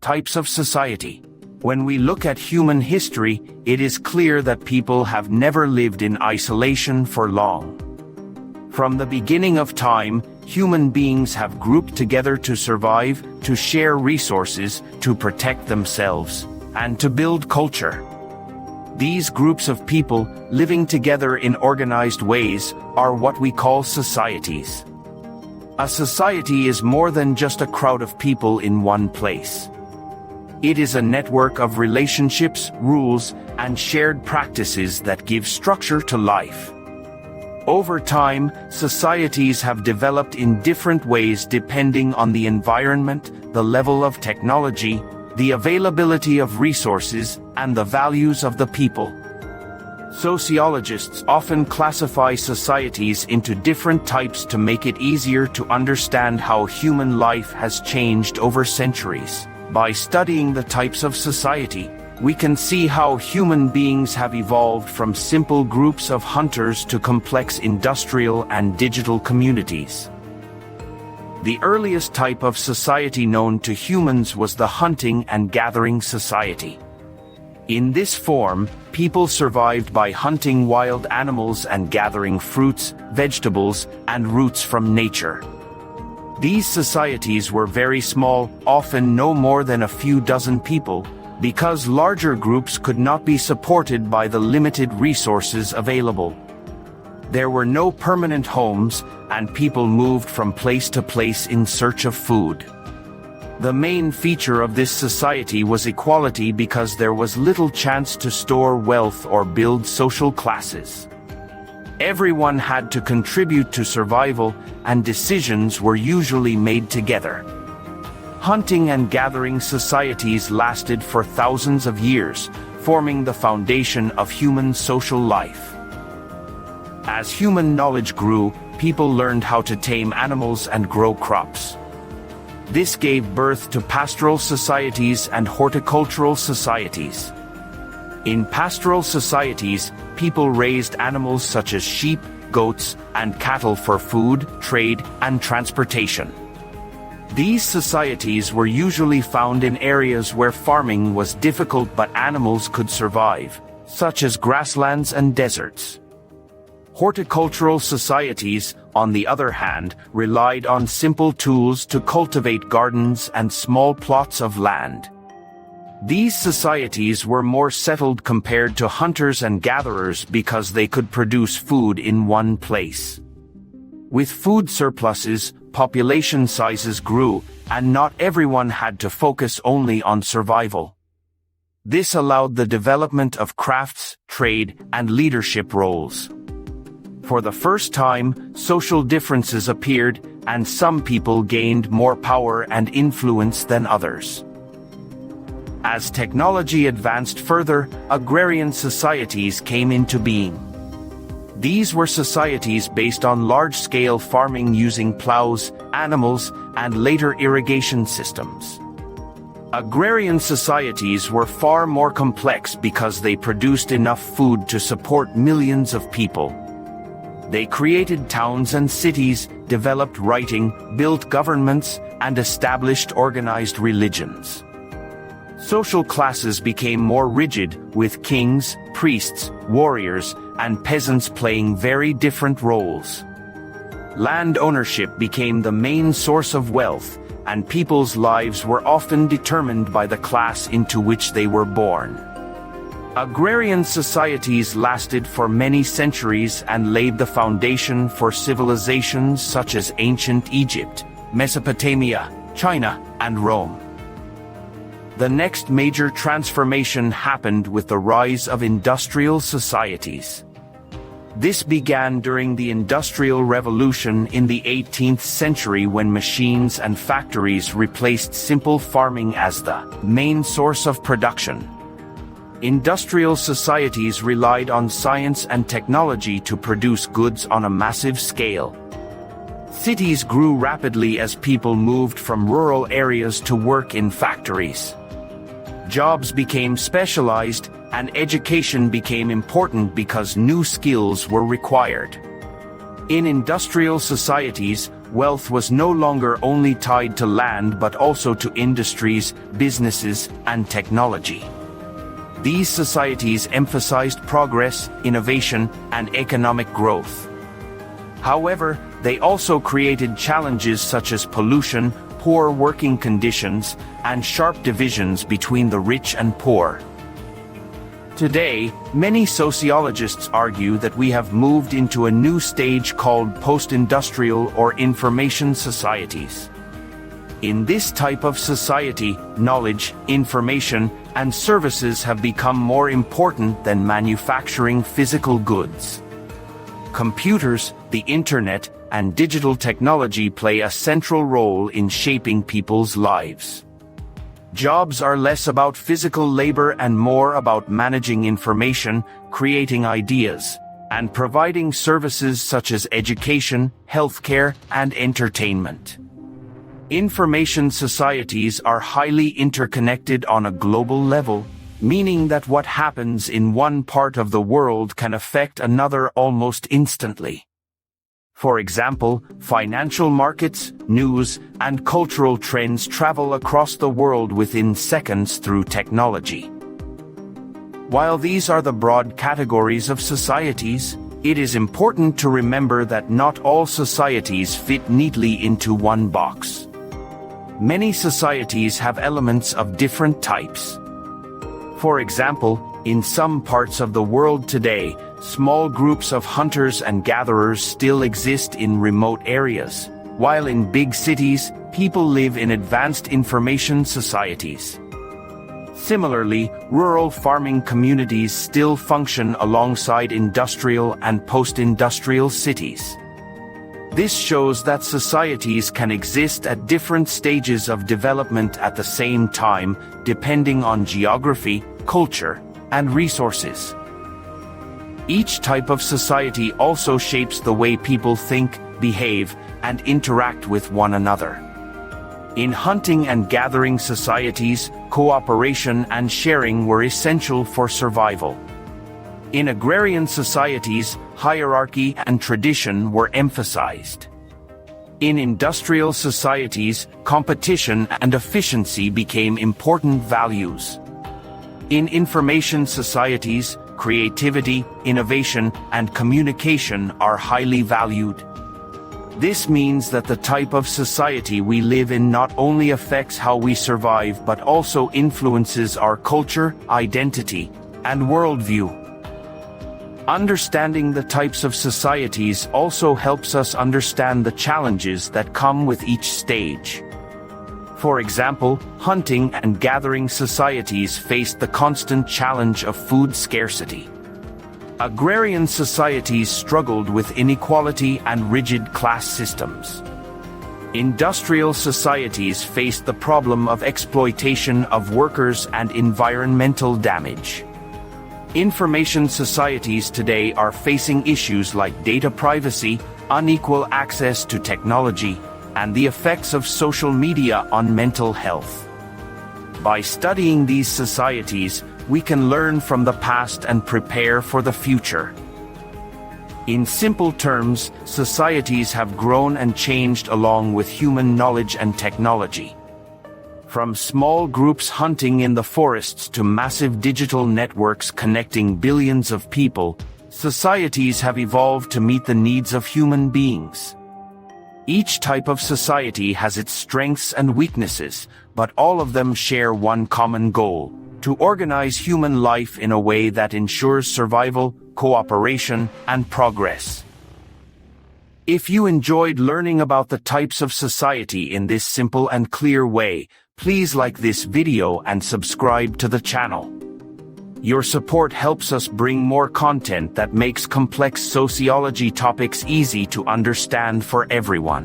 Types of society. When we look at human history, it is clear that people have never lived in isolation for long. From the beginning of time, human beings have grouped together to survive, to share resources, to protect themselves, and to build culture. These groups of people, living together in organized ways, are what we call societies. A society is more than just a crowd of people in one place. It is a network of relationships, rules, and shared practices that give structure to life. Over time, societies have developed in different ways depending on the environment, the level of technology, the availability of resources, and the values of the people. Sociologists often classify societies into different types to make it easier to understand how human life has changed over centuries. By studying the types of society, we can see how human beings have evolved from simple groups of hunters to complex industrial and digital communities. The earliest type of society known to humans was the hunting and gathering society. In this form, people survived by hunting wild animals and gathering fruits, vegetables, and roots from nature. These societies were very small, often no more than a few dozen people, because larger groups could not be supported by the limited resources available. There were no permanent homes, and people moved from place to place in search of food. The main feature of this society was equality because there was little chance to store wealth or build social classes. Everyone had to contribute to survival, and decisions were usually made together. Hunting and gathering societies lasted for thousands of years, forming the foundation of human social life. As human knowledge grew, people learned how to tame animals and grow crops. This gave birth to pastoral societies and horticultural societies. In pastoral societies, people raised animals such as sheep, goats, and cattle for food, trade, and transportation. These societies were usually found in areas where farming was difficult but animals could survive, such as grasslands and deserts. Horticultural societies, on the other hand, relied on simple tools to cultivate gardens and small plots of land. These societies were more settled compared to hunters and gatherers because they could produce food in one place. With food surpluses, population sizes grew, and not everyone had to focus only on survival. This allowed the development of crafts, trade, and leadership roles. For the first time, social differences appeared, and some people gained more power and influence than others. As technology advanced further, agrarian societies came into being. These were societies based on large-scale farming using plows, animals, and later irrigation systems. Agrarian societies were far more complex because they produced enough food to support millions of people. They created towns and cities, developed writing, built governments, and established organized religions. Social classes became more rigid, with kings, priests, warriors, and peasants playing very different roles. Land ownership became the main source of wealth, and people's lives were often determined by the class into which they were born. Agrarian societies lasted for many centuries and laid the foundation for civilizations such as ancient Egypt, Mesopotamia, China, and Rome. The next major transformation happened with the rise of industrial societies. This began during the Industrial Revolution in the 18th century when machines and factories replaced simple farming as the main source of production. Industrial societies relied on science and technology to produce goods on a massive scale. Cities grew rapidly as people moved from rural areas to work in factories. Jobs became specialized, and education became important because new skills were required. In industrial societies, wealth was no longer only tied to land but also to industries, businesses, and technology. These societies emphasized progress, innovation, and economic growth. However, they also created challenges such as pollution, poor working conditions, and sharp divisions between the rich and poor. Today, many sociologists argue that we have moved into a new stage called post-industrial or information societies. In this type of society, knowledge, information, and services have become more important than manufacturing physical goods. Computers, the internet, and digital technology play a central role in shaping people's lives. Jobs are less about physical labor and more about managing information, creating ideas, and providing services such as education, healthcare, and entertainment. Information societies are highly interconnected on a global level, meaning that what happens in one part of the world can affect another almost instantly. For example, financial markets, news, and cultural trends travel across the world within seconds through technology. While these are the broad categories of societies, it is important to remember that not all societies fit neatly into one box. Many societies have elements of different types. For example, in some parts of the world today, small groups of hunters and gatherers still exist in remote areas, while in big cities, people live in advanced information societies. Similarly, rural farming communities still function alongside industrial and post-industrial cities. This shows that societies can exist at different stages of development at the same time, depending on geography, culture, and resources. Each type of society also shapes the way people think, behave, and interact with one another. In hunting and gathering societies, cooperation and sharing were essential for survival. In agrarian societies, hierarchy and tradition were emphasized. In industrial societies, competition and efficiency became important values. In information societies, creativity, innovation, and communication are highly valued. This means that the type of society we live in not only affects how we survive but also influences our culture, identity, and worldview. Understanding the types of societies also helps us understand the challenges that come with each stage. For example, hunting and gathering societies faced the constant challenge of food scarcity. Agrarian societies struggled with inequality and rigid class systems. Industrial societies faced the problem of exploitation of workers and environmental damage. Information societies today are facing issues like data privacy, unequal access to technology, and the effects of social media on mental health. By studying these societies, we can learn from the past and prepare for the future. In simple terms, societies have grown and changed along with human knowledge and technology. From small groups hunting in the forests to massive digital networks connecting billions of people, societies have evolved to meet the needs of human beings. Each type of society has its strengths and weaknesses, but all of them share one common goal: to organize human life in a way that ensures survival, cooperation, and progress. If you enjoyed learning about the types of society in this simple and clear way, please like this video and subscribe to the channel. Your support helps us bring more content that makes complex sociology topics easy to understand for everyone.